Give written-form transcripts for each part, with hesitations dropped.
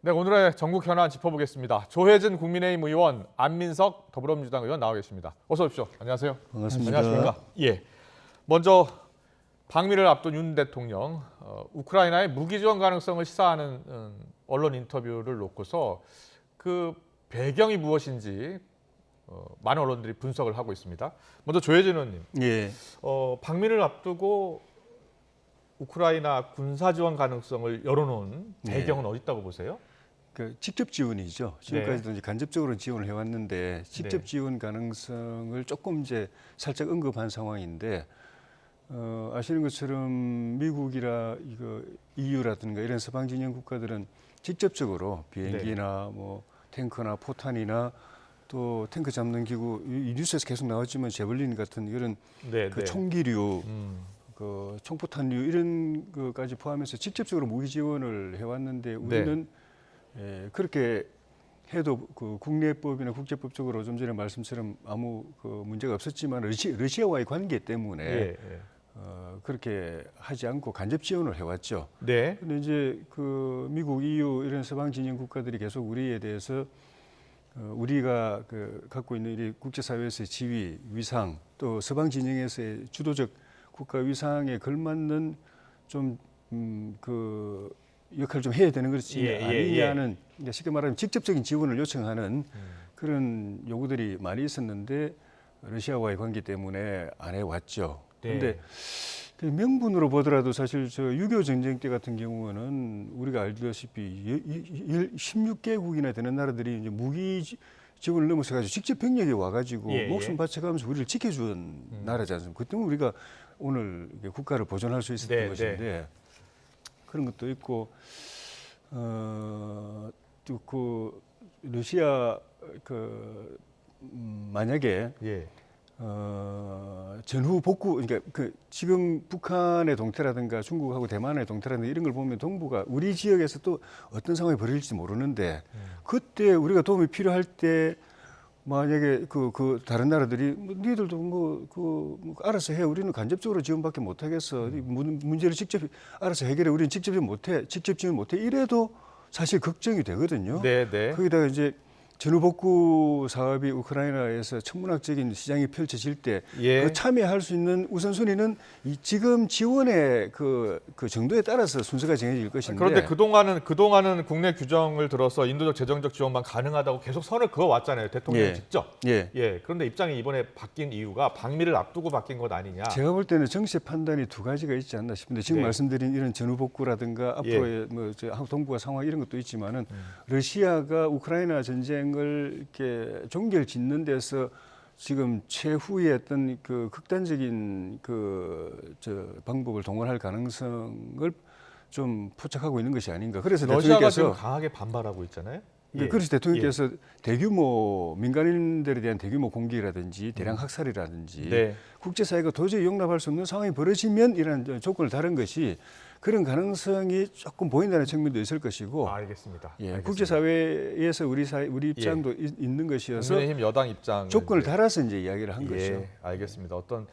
네, 오늘의 전국 현안 짚어보겠습니다. 조혜진 국민의힘 의원, 안민석 더불어민주당 의원 나와 계십니다. 어서 오십시오. 안녕하세요. 반갑습니다. 안녕하십니까? 예. 먼저 방미를 앞둔 윤 대통령, 우크라이나의 무기 지원 가능성을 시사하는 언론 인터뷰를 놓고서 그 배경이 무엇인지 많은 언론들이 분석을 하고 있습니다. 먼저 조혜진 의원님, 예. 방미를 앞두고 우크라이나 군사 지원 가능성을 열어놓은 배경은 어디 있다고 보세요? 그 직접 지원이죠. 지금까지도 이제 간접적으로 지원을 해왔는데 직접 네. 지원 가능성을 조금 이제 살짝 언급한 상황인데 아시는 것처럼 미국이라 이거 EU라든가 이런 서방 진영 국가들은 직접적으로 비행기나 뭐 탱커나 포탄이나 또 탱크 잡는 기구 이 뉴스에서 계속 나왔지만 제벌린 같은 이런 그 총기류 그 총포탄류 이런 것까지 포함해서 직접적으로 무기 지원을 해왔는데 우리는 그렇게 해도 그 국내법이나 국제법적으로 좀 전에 말씀처럼 아무 그 문제가 없었지만 러시아와의 관계 때문에 그렇게 하지 않고 간접 지원을 해왔죠. 네. 그런데 이제 그 미국, EU 이런 서방 진영 국가들이 계속 우리에 대해서 우리가 그 갖고 있는 이 국제사회에서의 지위, 위상, 또 서방 진영에서의 주도적 국가 위상에 걸맞는 좀 그 역할을 좀 해야 되는 것이 아니냐는 그러니까 쉽게 말하면 직접적인 지원을 요청하는 그런 요구들이 많이 있었는데 러시아와의 관계 때문에 안 해왔죠. 그런데 그 명분으로 보더라도 사실 저 6.25 전쟁 때 같은 경우는 우리가 알다시피 16개국이나 되는 나라들이 이제 무기 지원을 넘어서 가지고 직접 병력이 와가지고 목숨 바쳐가면서 우리를 지켜준 나라지 않습니까? 그 때문에 우리가 오늘 국가를 보존할 수 있었던 것인데 그런 것도 있고 또 그 러시아 그 만약에 전후 복구 그러니까 그 지금 북한의 동태라든가 중국하고 대만의 동태라든가 이런 걸 보면 동북아 우리 지역에서 또 어떤 상황이 벌어질지 모르는데 그때 우리가 도움이 필요할 때 만약에 그 다른 나라들이 니들도 알아서 해 우리는 간접적으로 지원밖에 못 하겠어 문제를 직접 알아서 해결해 우리는 직접 지원 못해 이래도 사실 걱정이 되거든요. 거기다가 이제 전후복구 사업이 우크라이나에서 천문학적인 시장이 펼쳐질 때 그 참여할 수 있는 우선순위는 지금 지원의 그 정도에 따라서 순서가 정해질 것인데 그런데 그동안은 국내 규정을 들어서 인도적 재정적 지원만 가능하다고 계속 선을 그어 왔잖아요. 대통령이 직접. 그런데 입장이 이번에 바뀐 이유가 방미를 앞두고 바뀐 것 아니냐. 제가 볼 때는 정치의 판단이 두 가지가 있지 않나 싶은데 지금 말씀드린 이런 전후복구라든가 앞으로의 뭐 동북아 상황 이런 것도 있지만은 러시아가 우크라이나 전쟁을 이렇게 종결 짓는 데서 지금 최후의 어떤 그 극단적인 방법을 동원할 가능성을 좀 포착하고 있는 것이 아닌가. 그래서 러시아가 지금 강하게 반발하고 있잖아요. 그래서 대통령께서 대규모 민간인들에 대한 대규모 공격이라든지 대량 학살이라든지 국제사회가 도저히 용납할 수 없는 상황이 벌어지면 이런 조건을 다른 것이 그런 가능성이 조금 보인다는 측면도 있을 것이고. 알겠습니다. 국제사회에서 우리 입장도 있는 것이어서 국민의힘 여당 입장 조건을 달아서 이제 이야기를 한 거죠. 알겠습니다. 어떤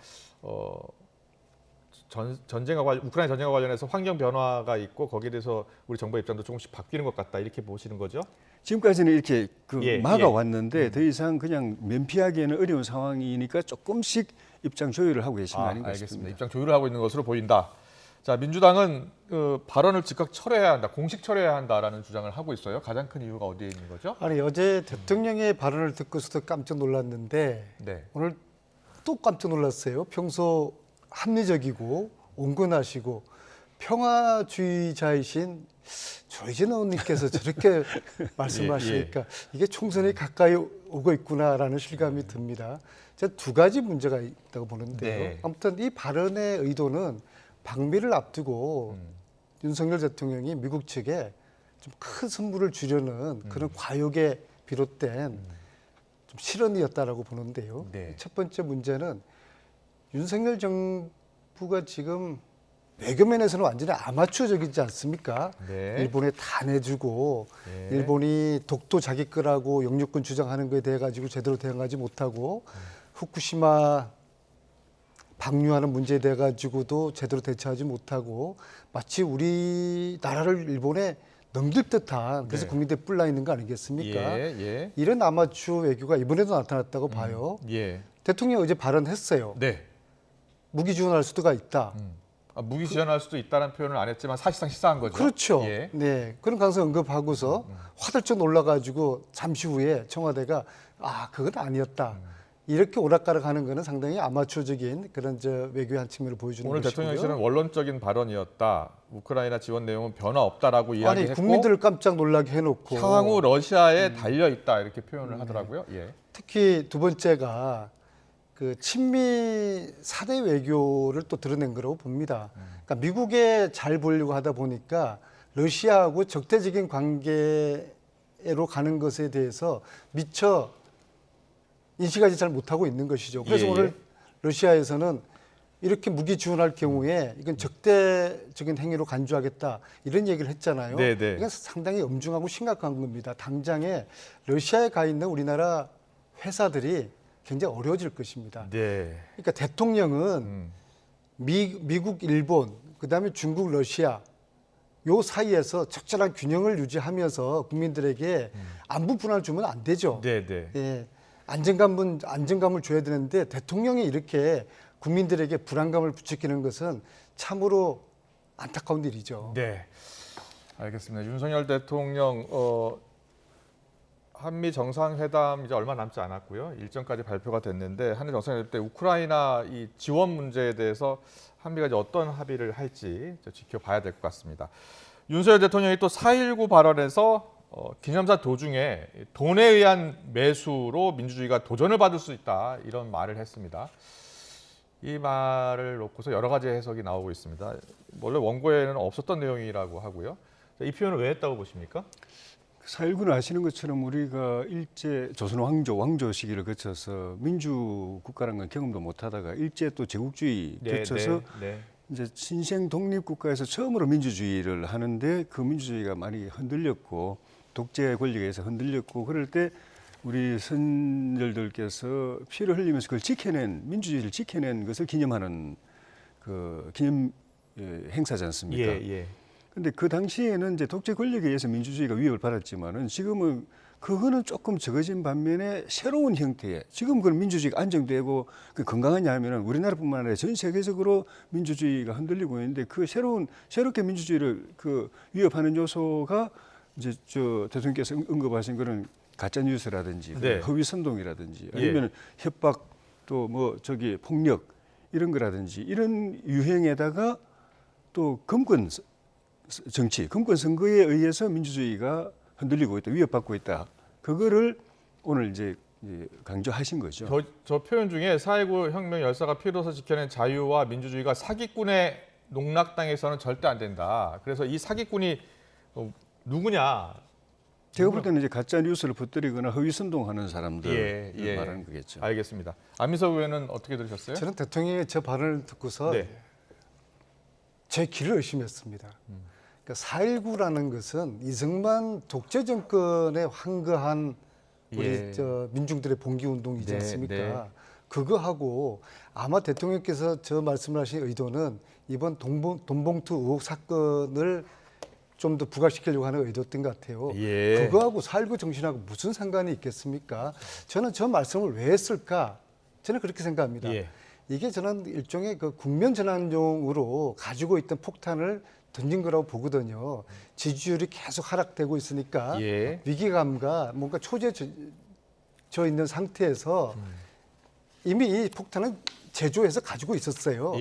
우크라이나 전쟁과 관련해서 환경 변화가 있고 거기에 대해서 우리 정부의 입장도 조금씩 바뀌는 것 같다 이렇게 보시는 거죠? 지금까지는 이렇게 막아왔는데 더 이상 그냥 면피하기에는 어려운 상황이니까 조금씩 입장 조율을 하고 계신 거 아닌가 싶습니다. 입장 조율을 하고 있는 것으로 보인다. 자, 민주당은 그 발언을 즉각 철회해야 한다, 공식 철회해야 한다라는 주장을 하고 있어요. 가장 큰 이유가 어디에 있는 거죠? 아니 어제 대통령의 발언을 듣고서도 깜짝 놀랐는데 오늘 또 깜짝 놀랐어요. 평소 합리적이고 온건하시고 평화주의자이신 조혜진 의원님께서 저렇게 말씀하시니까 이게 총선에 가까이 오고 있구나라는 실감이 듭니다. 제가 두 가지 문제가 있다고 보는데요. 아무튼 이 발언의 의도는 방미를 앞두고 윤석열 대통령이 미국 측에 좀 큰 선물을 주려는 그런 과욕에 비롯된 좀 실언이었다라고 보는데요. 첫 번째 문제는 윤석열 정부가 지금 외교면에서는 완전히 아마추어적이지 않습니까? 일본에 다 내주고 일본이 독도 자기 거라고 영유권 주장하는 거에 대해 가지고 제대로 대응하지 못하고 후쿠시마 방류하는 문제에 대해 가지고도 제대로 대처하지 못하고 마치 우리나라를 일본에 넘길 듯한 그래서 네. 국민들이 뿔나 있는 거 아니겠습니까? 예, 예. 이런 아마추어 외교가 이번에도 나타났다고 봐요. 예. 대통령이 어제 발언했어요. 네. 무기 지원할 수도가 있다. 무기 지원할 수도 있다는 표현을 안 했지만 사실상 시사한 거죠. 그렇죠. 예. 네, 그런 가능성 언급하고서 화들짝 놀라가지고 잠시 후에 청와대가 그건 아니었다. 이렇게 오락가락하는 거는 상당히 아마추어적인 그런 외교의 한 측면을 보여주는 오늘 것이고요. 대통령실은 원론적인 발언이었다. 우크라이나 지원 내용은 변화 없다라고 이야기했고 아니 국민들을 깜짝 놀라게 해놓고 향후 러시아에 달려 있다 이렇게 표현을 하더라고요. 예. 특히 두 번째가 그 친미 사대 외교를 또 드러낸 거라고 봅니다. 그러니까 미국에 잘 보이려고 하다 보니까 러시아하고 적대적인 관계로 가는 것에 대해서 미처 인식하지 잘 못하고 있는 것이죠. 그래서 예, 오늘 예. 러시아에서는 이렇게 무기 지원할 경우에 이건 적대적인 행위로 간주하겠다 이런 얘기를 했잖아요. 네, 네. 이건 상당히 엄중하고 심각한 겁니다. 당장에 러시아에 가 있는 우리나라 회사들이 굉장히 어려워질 것입니다. 네. 그러니까 대통령은 미국, 일본, 그다음에 중국, 러시아 요 사이에서 적절한 균형을 유지하면서 국민들에게 안부 분할 주면 안 되죠. 네, 네. 예, 안정감을 줘야 되는데 대통령이 이렇게 국민들에게 불안감을 부추기는 것은 참으로 안타까운 일이죠. 네. 알겠습니다. 윤석열 대통령 한미 정상회담 이제 얼마 남지 않았고요. 일정까지 발표가 됐는데 한미 정상회담 때 우크라이나 이 지원 문제에 대해서 한미가 이제 어떤 합의를 할지 지켜봐야 될 것 같습니다. 윤석열 대통령이 또 4.19 발언에서 기념사 도중에 돈에 의한 매수로 민주주의가 도전을 받을 수 있다 이런 말을 했습니다. 이 말을 놓고서 여러 가지 해석이 나오고 있습니다. 원래 원고에는 없었던 내용이라고 하고요. 이 표현을 왜 했다고 보십니까? 4.19는 아시는 것처럼 우리가 일제 조선 왕조 시기를 거쳐서 민주 국가라는 건 경험도 못하다가 일제 또 제국주의 거쳐서 이제 신생 독립 국가에서 처음으로 민주주의를 하는데 그 민주주의가 많이 흔들렸고 독재 권력에 의해서 흔들렸고 그럴 때 우리 선열들께서 피를 흘리면서 그걸 지켜낸 민주주의를 지켜낸 것을 기념하는 그 기념 행사지 않습니까? 예. 근데 그 당시에는 이제 독재 권력에 의해서 민주주의가 위협을 받았지만은 지금은 그거는 조금 적어진 반면에 새로운 형태의 지금 그 민주주의가 안정되고 그 건강하냐 하면은 우리나라뿐만 아니라 전 세계적으로 민주주의가 흔들리고 있는데 그 새롭게 민주주의를 그 위협하는 요소가 이제 저 대통령께서 언급하신 그런 가짜 뉴스라든지 네. 허위 선동이라든지 아니면 협박 또 뭐 폭력 이런 거라든지 이런 유행에다가 또 금권 정치, 금권 선거에 의해서 민주주의가 흔들리고 있다, 위협받고 있다. 그거를 오늘 이제 강조하신 거죠. 저 표현 중에 4.19 혁명 열사가 피로서 지켜낸 자유와 민주주의가 사기꾼의 농락당해서는 절대 안 된다. 그래서 이 사기꾼이 누구냐? 제가 볼 때는 이제 가짜 뉴스를 퍼뜨리거나 허위 선동하는 사람들 예. 말하는 거겠죠. 알겠습니다. 안민석 의원은 어떻게 들으셨어요? 저는 대통령의 저 발언을 듣고서 제 길을 의심했습니다. 그러니까 4.19라는 것은 이승만 독재 정권에 황거한 우리 민중들의 봉기 운동이지 않습니까? 그거하고 아마 대통령께서 저 말씀을 하신 의도는 이번 돈봉투 의혹 사건을 좀 더 부각시키려고 하는 의도였던 것 같아요. 그거하고 4.19 정신하고 무슨 상관이 있겠습니까? 저는 저 말씀을 왜 했을까? 저는 그렇게 생각합니다. 이게 저는 일종의 그 국면 전환용으로 가지고 있던 폭탄을 던진 거라고 보거든요. 지지율이 계속 하락되고 있으니까 위기감과 뭔가 초조해져 있는 상태에서 이미 이 폭탄은 제조해서 가지고 있었어요.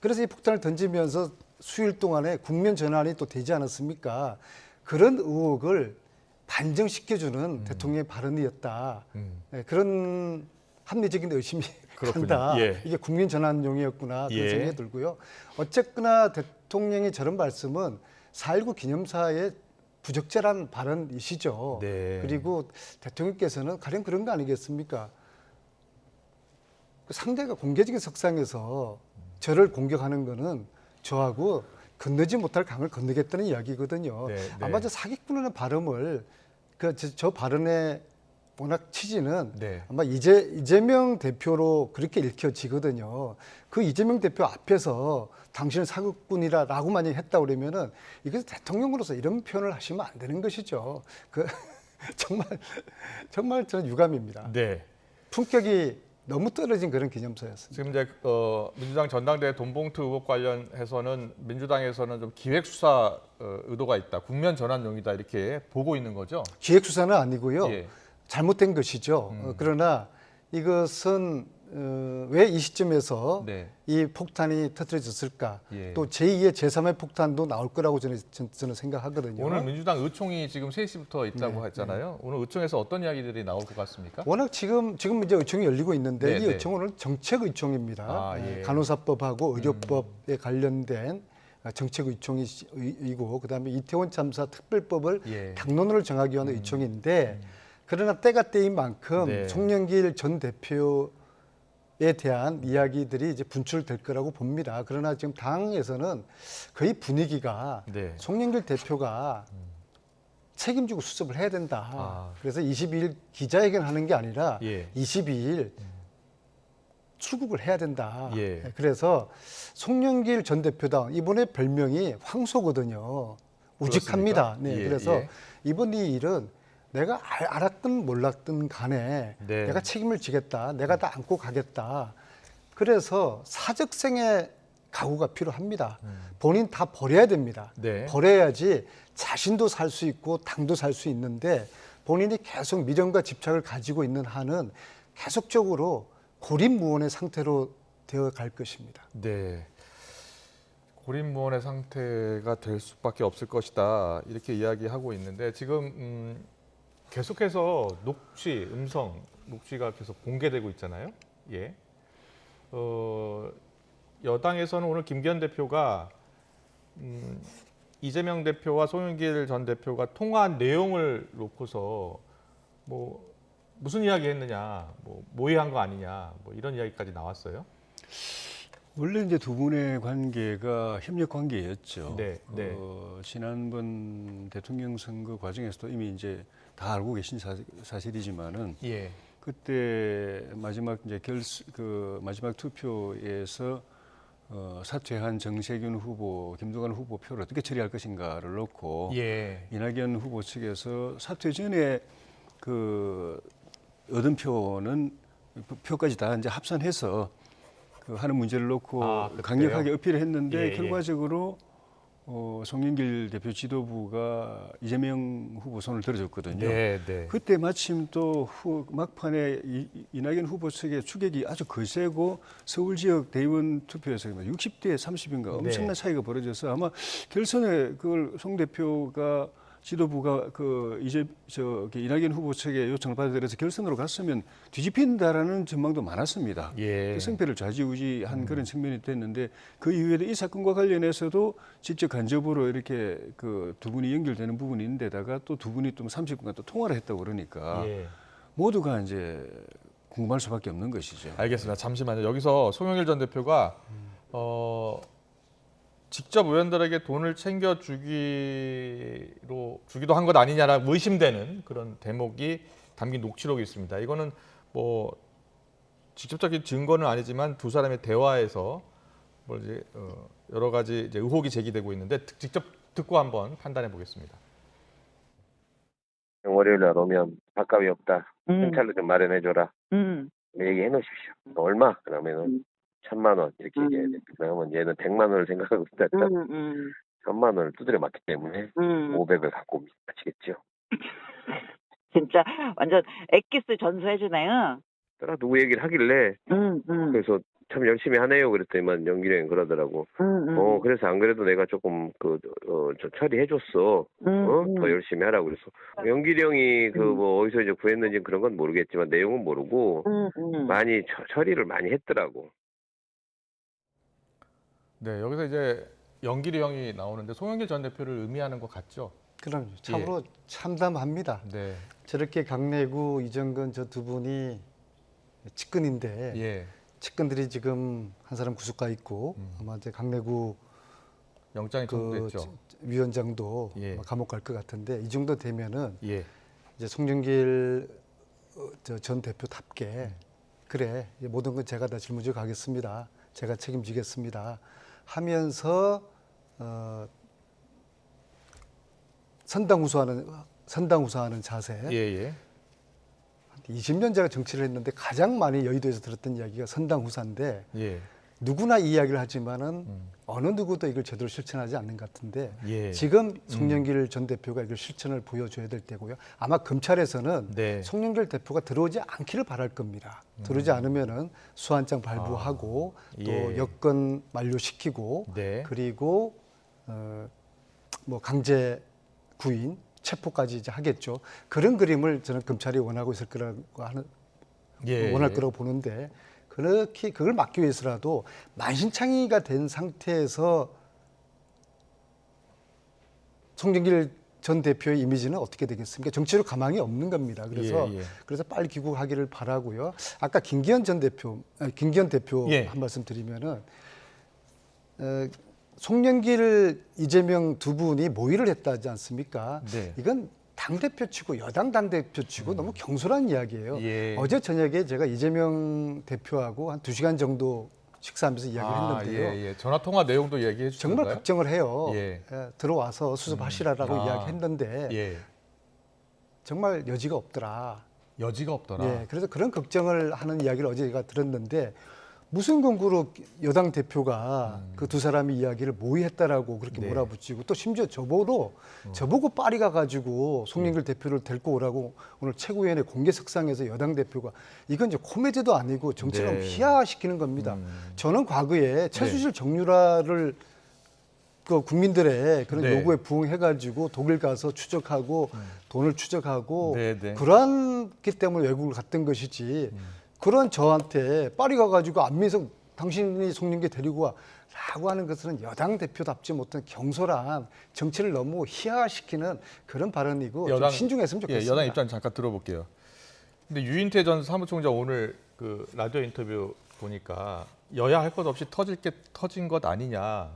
그래서 이 폭탄을 던지면서 수일 동안에 국면 전환이 또 되지 않았습니까? 그런 의혹을 반증시켜주는 대통령의 발언이었다. 그런 합리적인 의심이 간다. 이게 국민 전환용이었구나 그런 생각이 들고요. 어쨌거나 대통령의 저런 말씀은 4.19 기념사의 부적절한 발언이시죠. 그리고 대통령께서는 가령 그런 거 아니겠습니까? 상대가 공개적인 석상에서 저를 공격하는 거는 저하고 건너지 못할 강을 건너겠다는 이야기거든요. 아마 저 사기꾼이라는 발음을 저 발언에 워낙 취지는 네. 아마 이재명 대표로 그렇게 읽혀지거든요. 그 이재명 대표 앞에서 당신은 사기꾼이라고 만약에 했다 그러면은 이것은 대통령으로서 이런 표현을 하시면 안 되는 것이죠. 그 정말 저는 유감입니다. 네. 품격이 너무 떨어진 그런 기념서였습니다. 지금 이제 민주당 전당대회 돈봉투 의혹 관련해서는 민주당에서는 좀 기획 수사 의도가 있다, 국면 전환용이다 이렇게 보고 있는 거죠. 기획 수사는 아니고요. 예. 잘못된 것이죠. 그러나 이것은 왜 이 시점에서 네. 이 폭탄이 터뜨려졌을까? 예. 또 제2의 제3의 폭탄도 나올 거라고 저는 생각하거든요. 오늘 민주당 의총이 지금 3시부터 있다고 네, 했잖아요. 오늘 의총에서 어떤 이야기들이 나올 것 같습니까? 워낙 지금 이제 의총이 열리고 있는데 네, 이 네. 의총은 정책 의총입니다. 아, 예. 간호사법하고 의료법에 관련된 정책 의총이고 그다음에 이태원 참사 특별법을 예. 당론으로 정하기 위한 의총인데 그러나 때가 때인 만큼 네. 송영길 전 대표에 대한 이야기들이 이제 분출될 거라고 봅니다. 그러나 지금 당에서는 거의 분위기가 네. 송영길 대표가 책임지고 수습을 해야 된다. 아. 그래서 22일 기자회견하는 게 아니라 예. 22일 출국을 해야 된다. 예. 그래서 송영길 전 대표당 이번에 별명이 황소거든요. 우직합니다. 그렇습니까? 네, 예, 그래서 예. 이번 이 일은 내가 알았든 몰랐든 간에 네. 내가 책임을 지겠다. 내가 다 안고 가겠다. 그래서 사적생의 각오가 필요합니다. 본인 다 버려야 됩니다. 네. 버려야지 자신도 살 수 있고 당도 살 수 있는데 본인이 계속 미련과 집착을 가지고 있는 한은 계속적으로 고립무원의 상태로 되어 갈 것입니다. 네. 고립무원의 상태가 될 수밖에 없을 것이다 이렇게 이야기하고 있는데 지금 계속해서 음성 녹취가 계속 공개되고 있잖아요. 예. 여당에서는 오늘 김기현 대표가 이재명 대표와 송영길 전 대표가 통화한 내용을 놓고서 뭐 무슨 이야기 했느냐, 뭐 모의한 거 아니냐, 뭐 이런 이야기까지 나왔어요. 원래 이제 두 분의 관계가 협력 관계였죠. 네, 네. 지난번 대통령 선거 과정에서도 이미 이제 다 알고 계신 사실이지만은 예. 그때 마지막 이제 마지막 투표에서 사퇴한 정세균 후보, 김두관 후보 표를 어떻게 처리할 것인가를 놓고 예. 이낙연 후보 측에서 사퇴 전에 얻은 표까지 다 이제 합산해서 하는 문제를 놓고 그때요? 강력하게 어필을 했는데 예, 결과적으로 송영길 대표 지도부가 이재명 후보 손을 들어줬거든요. 네, 네. 그때 마침 또 막판에 이낙연 후보 측의 추격이 아주 거세고 서울 지역 대의원 투표에서 60대 30인가 엄청난 네. 차이가 벌어져서 아마 결선에 그걸 송 대표가 지도부가 이낙연 후보 측의 요청을 받아들여서 결선으로 갔으면 뒤집힌다라는 전망도 많았습니다. 예. 승패를 좌지우지한 그런 측면이 됐는데 그 이후에도 이 사건과 관련해서도 직접 간접으로 이렇게 두 분이 연결되는 부분이 있는데다가 또 두 분이 또 30분간 또 통화를 했다고 그러니까 예. 모두가 이제 궁금할 수밖에 없는 것이죠. 알겠습니다. 잠시만요. 여기서 송영길 전 대표가 직접 의원들에게 돈을 주기도 한 것 아니냐라고 의심되는 그런 대목이 담긴 녹취록이 있습니다. 이거는 뭐 직접적인 증거는 아니지만 두 사람의 대화에서 여러 가지 이제 의혹이 제기되고 있는데 직접 듣고 한번 판단해 보겠습니다. 월요일 날 오면 밥값이 없다. 현찰로 좀 마련해줘라. 얘기해 놓으십시오. 얼마? 그러면은 1,000만 원 이렇게 얘기해야 돼. 그러면 얘는 100만 원을 생각하고 있다. 1,000만 원을 두드려 맞기 때문에 500을 갖고 옵니다. 아시겠죠? 진짜 완전 엑기스 전수해주네요. 따라 누구 얘기를 하길래 그래서 참 열심히 하네요. 그랬더니만 연기를 형이 그러더라고. 그래서 안 그래도 내가 조금 저 처리해줬어. 더 열심히 하라고 그래서 연기리 형이 어디서 이제 구했는지 그런 건 모르겠지만 내용은 모르고 많이 처리를 많이 했더라고. 네, 여기서 이제 연기리 형이 나오는데 송영길 전 대표를 의미하는 것 같죠? 그럼 참으로 참담합니다. 네. 저렇게 강내구 이정근 저 두 분이 측근인데 예. 측근들이 지금 한 사람 구속가 있고 아마 이제 강내구 영장이 청구됐죠. 위원장도 예. 감옥 갈 것 같은데 이 정도 되면은 예. 이제 송영길 전 대표답게 그래 모든 건 제가 다 짊어져 가겠습니다. 제가 책임지겠습니다. 하면서 선당후사하는 자세. 예. 20년 제가 정치를 했는데 가장 많이 여의도에서 들었던 이야기가 선당후사인데 예. 누구나 이 이야기를 하지만은 어느 누구도 이걸 제대로 실천하지 않는 것 같은데 예. 지금 송영길 전 대표가 이걸 실천을 보여줘야 될 때고요. 아마 검찰에서는 네. 송영길 대표가 들어오지 않기를 바랄 겁니다. 들어오지 않으면은 수환장 발부하고 또 예. 여권 만료시키고 네. 그리고 뭐 강제 구인 체포까지 이제 하겠죠. 그런 그림을 저는 검찰이 원하고 있을 거라고 원할 거라고 보는데 그렇게 그걸 막기 위해서라도 만신창이가 된 상태에서 송영길 전 대표의 이미지는 어떻게 되겠습니까? 정치로 가망이 없는 겁니다. 그래서 빨리 귀국하기를 바라고요. 아까 김기현 대표 예. 한 말씀 드리면은 송영길, 이재명 두 분이 모의를 했다지 않습니까? 네. 이건 당대표치고 여당 당대표치고 너무 경솔한 이야기예요. 예. 어제 저녁에 제가 이재명 대표하고 한 2시간 정도 식사하면서 이야기를 했는데요. 예. 전화 통화 내용도 얘기해 주셨나요? 정말 걱정을 해요. 예. 들어와서 수습하시라라고 이야기했는데 예. 정말 여지가 없더라. 여지가 없더라. 예, 그래서 그런 걱정을 하는 이야기를 어제 제가 들었는데 무슨 근거로 여당 대표가 그 두 사람이 이야기를 모의했다라고 그렇게 네. 몰아붙이고 또 심지어 저보고 파리 가가지고 송영길 대표를 데리고 오라고 오늘 최고위원회 공개석상에서 여당 대표가 이건 이제 코미디도 아니고 정치를 네. 희화시키는 겁니다. 저는 과거에 최수실 정유라를 그 국민들의 그런 네. 요구에 부응해가지고 독일 가서 추적하고 돈을 추적하고 네, 네. 그러기 때문에 외국을 갔던 것이지 그런 저한테 파리 가가지고 안민석 당신이 송영길 데리고 와라고 하는 것은 여당 대표답지 못한 경솔한 정치를 너무 희화시키는 그런 발언이고 좀 신중했으면 좋겠습니다. 여당 입장 잠깐 들어볼게요. 근데 유인태 전 사무총장 오늘 그 라디오 인터뷰 보니까 여야 할 것 없이 터진 것 아니냐.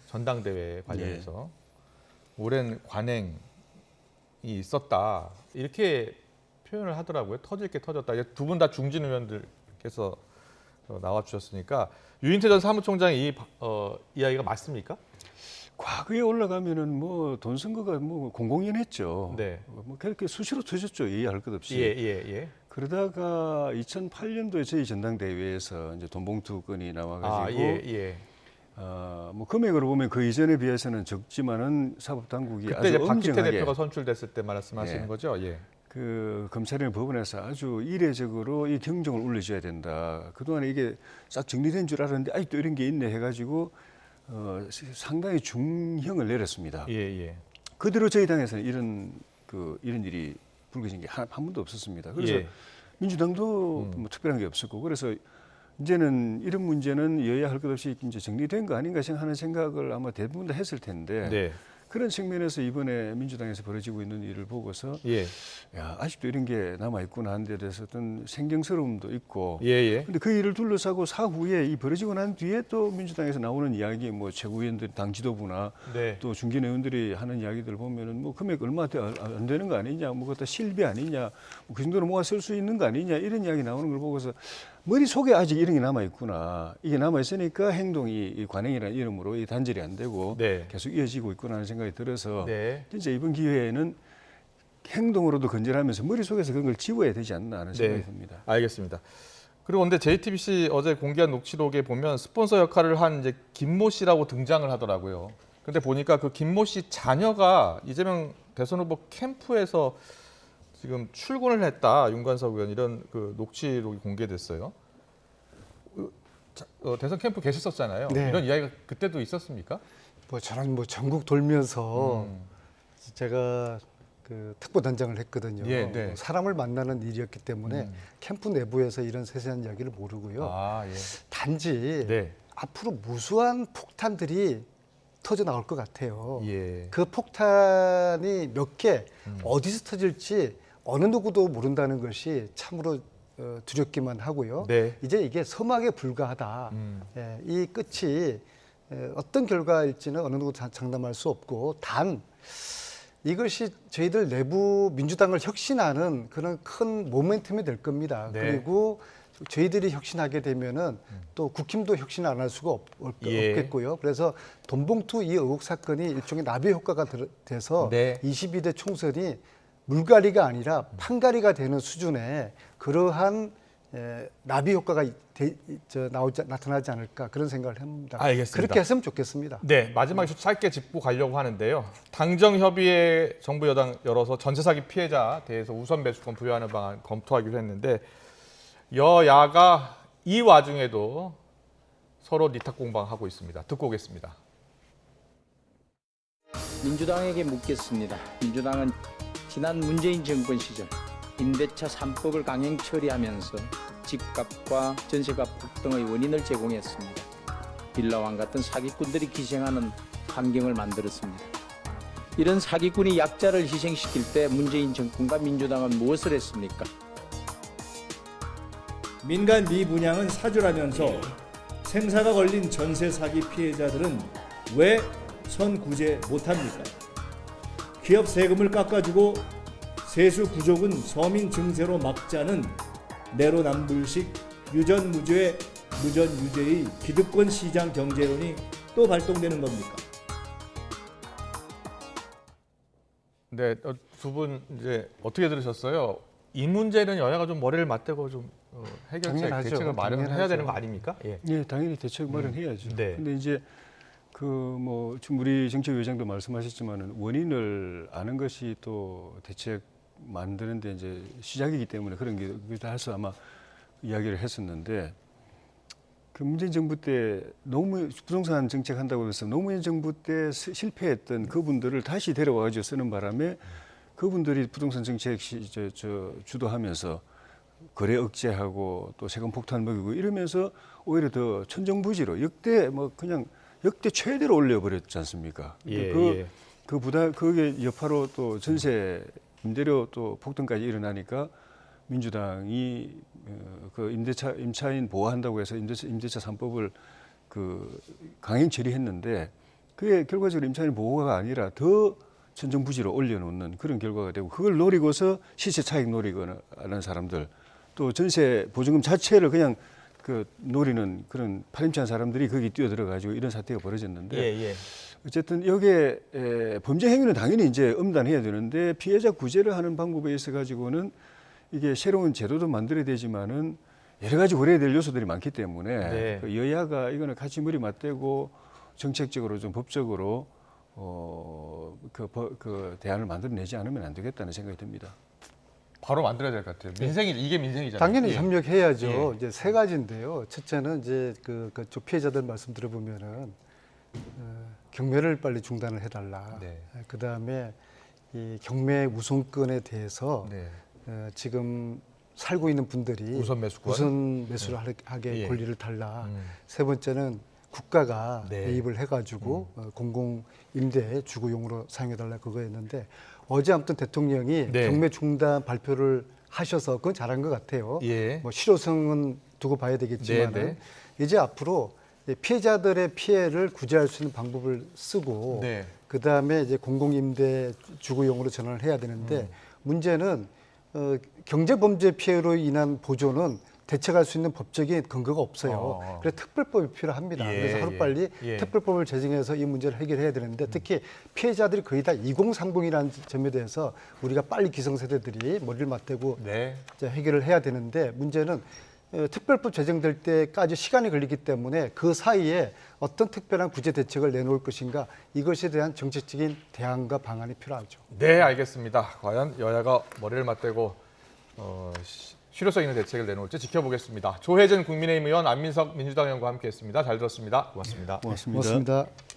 전당대회 관련해서 오랜 관행이 있었다 이렇게 표현을 하더라고요. 터질 게 터졌다. 두 분 다 중진 의원들께서 나와 주셨으니까 유인태 전 사무총장의 이 이야기가 맞습니까? 과거에 올라가면은 뭐 돈 선거가 뭐 공공연했죠. 네. 뭐 그렇게 수시로 터졌죠. 이해할 것 없이. 예. 그러다가 2008년도에 저희 전당대회에서 이제 돈봉투 건이 나와가지고 뭐 금액으로 보면 그 이전에 비해서는 적지만은 사법당국이 그때 아주 이제 박기태 엄정하게 대표가 선출됐을 때 말씀하시는 예. 거죠? 예. 그 검찰이나 법원에서 아주 이례적으로 이 경종을 울려줘야 된다. 그동안에 이게 싹 정리된 줄 알았는데 아직도 이런 게 있네 해가지고 상당히 중형을 내렸습니다. 예. 그대로 저희 당에서는 이런 일이 불거진 게 한 번도 없었습니다. 그래서 예. 민주당도 뭐 특별한 게 없었고 그래서 이제는 이런 문제는 여야 할 것 없이 이제 정리된 거 아닌가 하는 생각을 아마 대부분 다 했을 텐데 네. 그런 측면에서 이번에 민주당에서 벌어지고 있는 일을 보고서 예. 야, 아직도 이런 게 남아있구나 하는 데 대해서 어떤 생경스러움도 있고 예. 근데 그 일을 둘러싸고 사후에 이 벌어지고 난 뒤에 또 민주당에서 나오는 이야기 뭐 최고위원들 당 지도부나 네. 또 중진 의원들이 하는 이야기들 보면은 뭐 금액 얼마 안 되는 거 아니냐 뭐 그것도 실비 아니냐 뭐 그 정도로 모아 쓸 수 있는 거 아니냐 이런 이야기 나오는 걸 보고서 머릿속에 아직 이런 게 남아있구나. 이게 남아있으니까 행동이 이 관행이라는 이름으로 이 단절이 안 되고 네. 계속 이어지고 있구나 하는 생각이 들어서 네. 진짜 이번 기회에는 행동으로도 건전하면서 머릿속에서 그런 걸 지워야 되지 않나 하는 생각이 듭니다. 알겠습니다. 그리고 근데 JTBC 어제 공개한 녹취록에 보면 스폰서 역할을 한 이제 김모 씨라고 등장을 하더라고요. 근데 보니까 그 김모 씨 자녀가 이재명 대선 후보 캠프에서 지금 출근을 했다. 윤관석 의원 이런 그 녹취록이 공개됐어요. 대선 캠프 계셨었잖아요. 네. 이런 이야기가 그때도 있었습니까? 뭐 저는 뭐 전국 돌면서 제가 그 특보단장을 했거든요. 예, 네. 뭐 사람을 만나는 일이었기 때문에 캠프 내부에서 이런 세세한 이야기를 모르고요. 예. 단지 네. 앞으로 무수한 폭탄들이 터져 나올 것 같아요. 예. 그 폭탄이 몇 개 어디서 터질지 어느 누구도 모른다는 것이 참으로 두렵기만 하고요. 네. 이제 이게 서막에 불과하다. 예, 이 끝이 어떤 결과일지는 어느 누구도 장담할 수 없고 단 이것이 저희들 내부 민주당을 혁신하는 그런 큰 모멘텀이 될 겁니다. 네. 그리고 저희들이 혁신하게 되면은 또 국힘도 혁신 안 할 수가 예. 없겠고요. 그래서 돈봉투 이 의혹 사건이 일종의 나비 효과가 돼서 네. 22대 총선이 물갈이가 아니라 판갈이가 되는 수준의 그러한 나비 효과가 나타나지 않을까 그런 생각을 합니다. 알겠습니다. 그렇게 했으면 좋겠습니다. 네, 마지막에 좀 짧게 짚고 가려고 하는데요. 당정협의회 정부 여당 열어서 전세 사기 피해자 대해서 우선 배수권 부여하는 방안 검토하기로 했는데 여야가 이 와중에도 서로 니탁 공방하고 있습니다. 듣고 오겠습니다. 민주당에게 묻겠습니다. 민주당은 지난 문재인 정권 시절 임대차 3법을 강행 처리하면서 집값과 전세값 폭등의 원인을 제공했습니다. 빌라왕 같은 사기꾼들이 기생하는 환경을 만들었습니다. 이런 사기꾼이 약자를 희생시킬 때 문재인 정권과 민주당은 무엇을 했습니까? 민간 미분양은 사주라면서 생사가 걸린 전세 사기 피해자들은 왜 선구제 못합니까? 기업 세금을 깎아주고 세수 부족은 서민 증세로 막자는 내로남불식 유전무죄의 무전유죄의 기득권 시장 경제론이 또 발동되는 겁니까? 네, 두 분 이제 어떻게 들으셨어요? 이 문제는 여야가 좀 머리를 맞대고 좀 해결책, 당연하죠. 대책을 마련해야 당연하죠. 되는 거 아닙니까? 예. 예, 당연히 대책 마련해야죠. 네. 근데 이제 지금 우리 정책위원장도 말씀하셨지만은 원인을 아는 것이 또 대책 만드는데 이제 시작이기 때문에 그런 게 해서 아마 이야기를 했었는데 그 문재인 정부 때 너무 부동산 정책 한다고 해서 노무현 정부 때 실패했던 그분들을 다시 데려와 가지고 쓰는 바람에 그분들이 부동산 정책 주도하면서 거래 억제하고 또 세금 폭탄 먹이고 이러면서 오히려 더 천정부지로 역대 최대로 올려버렸지 않습니까? 그게 여파로 또 전세 임대료 또 폭등까지 일어나니까 민주당이 그 임차인 보호한다고 해서 임대차 3법을 강행 처리했는데 그게 결과적으로 임차인 보호가 아니라 더 천정부지로 올려놓는 그런 결과가 되고 그걸 노리고서 시세 차익 노리거나 하는 사람들 또 전세 보증금 자체를 그냥 노리는 그런 파렴치한 사람들이 거기 뛰어들어가지고 이런 사태가 벌어졌는데 어쨌든 여기에 범죄 행위는 당연히 이제 엄단해야 되는데 피해자 구제를 하는 방법에 있어 가지고는 이게 새로운 제도도 만들어야 되지만은 여러 가지 고려해야 될 요소들이 많기 때문에 여야가 이거는 같이 머리 맞대고 정책적으로 좀 법적으로 대안을 만들어내지 않으면 안 되겠다는 생각이 듭니다. 바로 만들어야 될 것 같아요. 이게 민생이잖아요. 당연히 협력해야죠. 예. 이제 세 가지인데요. 첫째는 이제 그쪽 피해자들 말씀 들어보면은 경매를 빨리 중단을 해달라. 네. 그 다음에 이 경매 우선권에 대해서 네. 지금 살고 있는 분들이 우선 매수권? 우선 매수를 하게 예. 권리를 달라. 세 번째는 국가가 개입을 해가지고 공공 임대 주거용으로 사용해달라 그거였는데 어제 아무튼 대통령이 경매 중단 발표를 하셔서 그건 잘한 것 같아요. 뭐 실효성은 두고 봐야 되겠지만 이제 앞으로 피해자들의 피해를 구제할 수 있는 방법을 쓰고 그 다음에 이제 공공 임대 주거용으로 전환을 해야 되는데 문제는 경제범죄 피해로 인한 보조는 대책할 수 있는 법적인 근거가 없어요. 그래서 특별법이 필요합니다. 그래서 하루빨리 특별법을 제정해서 이 문제를 해결해야 되는데 특히 피해자들이 거의 다 2030이라는 점에 대해서 우리가 빨리 기성세대들이 머리를 맞대고 해결을 해야 되는데 문제는 특별법 제정될 때까지 시간이 걸리기 때문에 그 사이에 어떤 특별한 구제 대책을 내놓을 것인가 이것에 대한 정책적인 대안과 방안이 필요하죠. 네, 알겠습니다. 과연 여야가 머리를 맞대고 실효성 있는 대책을 내놓을지 지켜보겠습니다. 조혜진 국민의힘 의원, 안민석 민주당 의원과 함께했습니다. 잘 들었습니다. 고맙습니다. 고맙습니다. 고맙습니다.